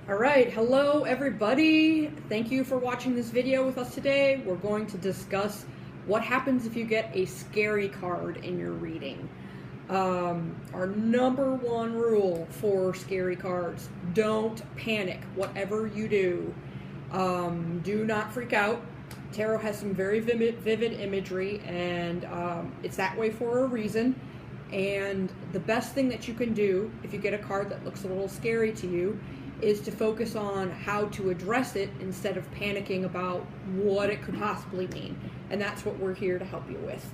All right, hello everybody. Thank you for watching this video with us today. We're going to discuss what happens if you get a scary card in your reading. Our number one rule for scary cards: don't panic, whatever you do. Do not freak out. Tarot has some very vivid imagery, and it's that way for a reason. And the best thing that you can do if you get a card that looks a little scary to you is to focus on how to address it instead of panicking about what it could possibly mean. And that's what we're here to help you with.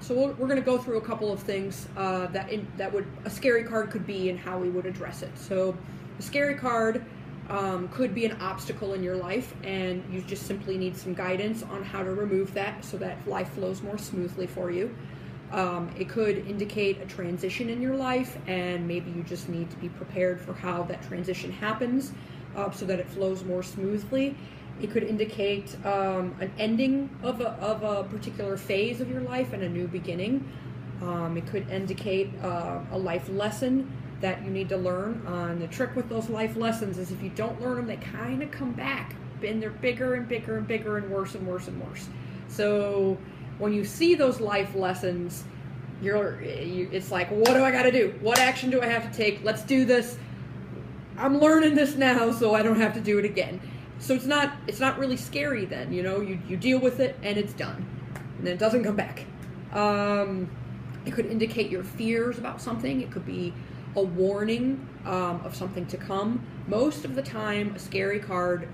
So we're going to go through a couple of things that a scary card could be and how we would address it. So a scary card could be an obstacle in your life, and you just simply need some guidance on how to remove that so that life flows more smoothly for you. It could indicate a transition in your life, and maybe you just need to be prepared for how that transition happens so that it flows more smoothly. It could indicate an ending of a particular phase of your life and a new beginning. It could indicate a life lesson that you need to learn. The trick with those life lessons is if you don't learn them, they kind of come back, and they're bigger and bigger and bigger and worse and worse and worse. So when you see those life lessons, it's like, what do I got to do? What action do I have to take? Let's do this. I'm learning this now, so I don't have to do it again. So it's not really scary then, you know. You deal with it and it's done, and then it doesn't come back. It could indicate your fears about something. It could be a warning of something to come. Most of the time, a scary card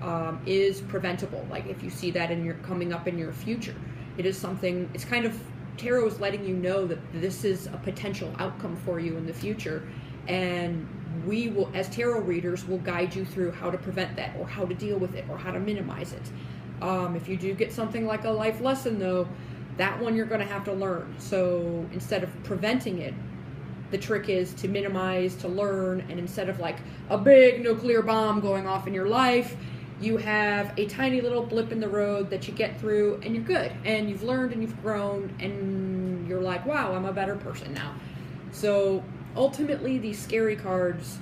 is preventable. Like if you see that coming up in your future. It is something, it's kind of, tarot is letting you know that this is a potential outcome for you in the future, and we will, as tarot readers, will guide you through how to prevent that, or how to deal with it, or how to minimize it. If you do get something like a life lesson though, that one you're going to have to learn. So instead of preventing it, the trick is to minimize, to learn, and instead of like a big nuclear bomb going off in your life, you have a tiny little blip in the road that you get through, and you're good, and you've learned and you've grown, and you're like, wow, I'm a better person now. So ultimately, these scary cards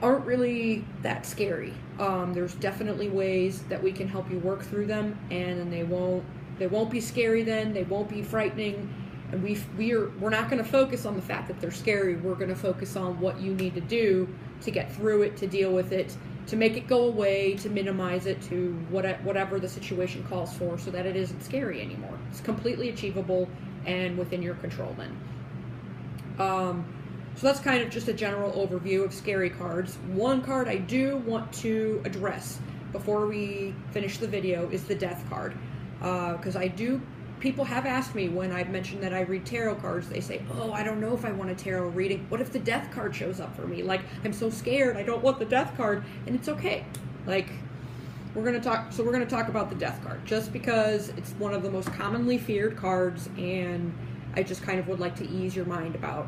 aren't really that scary. There's definitely ways that we can help you work through them, and they won't be scary then, they won't be frightening, and we're not going to focus on the fact that they're scary. We're going to focus on what you need to do to get through it, to deal with it, to make it go away, to minimize it, to whatever the situation calls for, so that it isn't scary anymore. It's completely achievable and within your control then. So that's kind of just a general overview of scary cards. One card I do want to address before we finish the video is the Death card. Because people have asked me when I've mentioned that I read tarot cards, they say, oh, I don't know if I want a tarot reading. What if the Death card shows up for me? Like, I'm so scared, I don't want the Death card. And it's okay. Like, we're going to talk about the Death card, just because it's one of the most commonly feared cards, and I just kind of would like to ease your mind about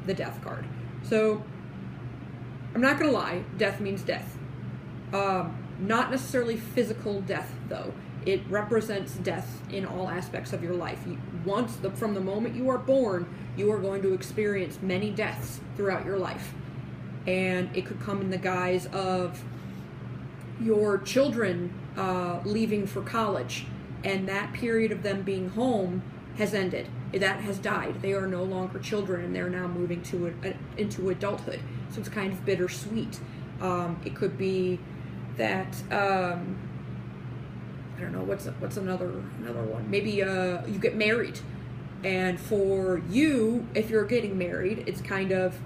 the Death card. So, I'm not going to lie, death means death. Not necessarily physical death, though. It represents death in all aspects of your life. From the moment you are born, you are going to experience many deaths throughout your life. And it could come in the guise of your children leaving for college, and that period of them being home has ended. That has died. They are no longer children, and they're now moving into adulthood. So it's kind of bittersweet. It could be that... I don't know, what's another one? Maybe you get married, and for you, if you're getting married, it's kind of,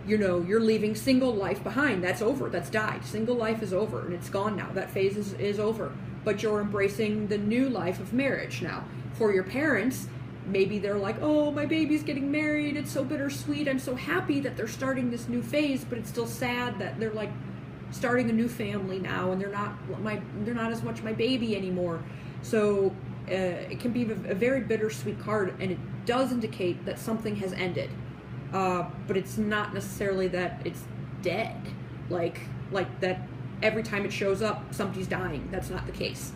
you know, you're leaving single life behind. That's over. That's died. Single life is over, and it's gone now. That phase is over. But you're embracing the new life of marriage now. For your parents, maybe they're like, oh, my baby's getting married. It's so bittersweet. I'm so happy that they're starting this new phase, but it's still sad that they're like starting a new family now, and they're not as much my baby anymore. So it can be a very bittersweet card, and it does indicate that something has ended, but it's not necessarily that it's dead, like that every time it shows up somebody's dying. That's not the case.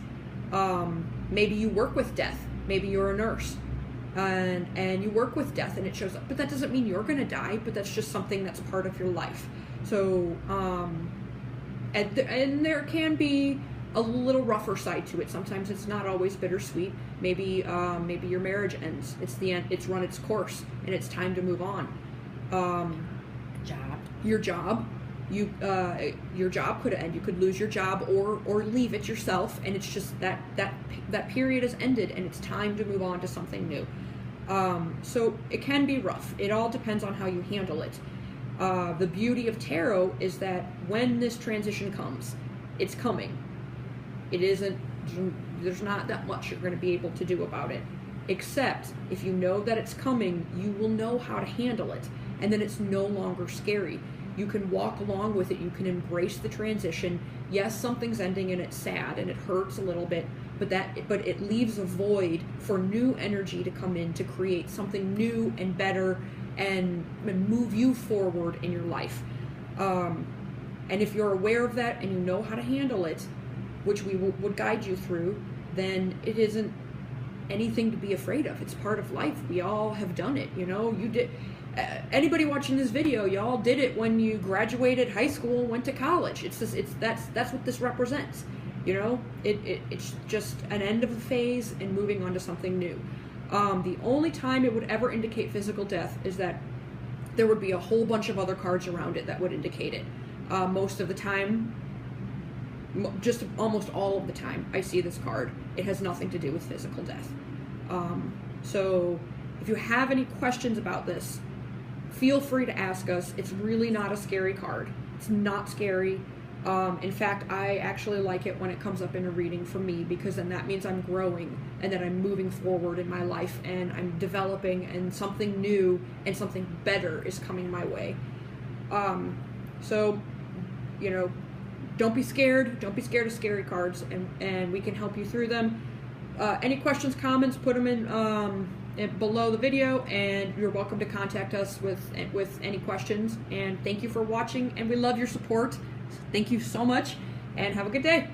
Maybe you work with death. Maybe you're a nurse, and you work with death and it shows up, but that doesn't mean you're going to die, but that's just something that's part of your life. So And there can be a little rougher side to it. Sometimes it's not always bittersweet. Maybe your marriage ends. It's the end. It's run its course, and it's time to move on. Your job could end. You could lose your job or leave it yourself, and it's just that period has ended, and it's time to move on to something new. So it can be rough. It all depends on how you handle it. The beauty of tarot is that when this transition comes, it's coming. It isn't, there's not that much you're going to be able to do about it. Except if you know that it's coming, you will know how to handle it. And then it's no longer scary. You can walk along with it. You can embrace the transition. Yes, something's ending and it's sad and it hurts a little bit, but it leaves a void for new energy to come in to create something new and better and move you forward in your life. And if you're aware of that and you know how to handle it, which we would guide you through, then it isn't anything to be afraid of. It's part of life. We all have done it. You know, you did. Anybody watching this video, y'all did it when you graduated high school and went to college. That's what this represents. You know, it's just an end of a phase and moving on to something new. The only time it would ever indicate physical death is that there would be a whole bunch of other cards around it that would indicate it. Most of the time, just almost all of the time I see this card, it has nothing to do with physical death. So if you have any questions about this, feel free to ask us. It's really not a scary card. It's not scary. In fact, I actually like it when it comes up in a reading for me, because then that means I'm growing and that I'm moving forward in my life and I'm developing and something new and something better is coming my way. So, you know, don't be scared. Don't be scared of scary cards, and we can help you through them. Any questions, comments, put them in below the video, and you're welcome to contact us with any questions. And thank you for watching, and we love your support. Thank you so much, and have a good day.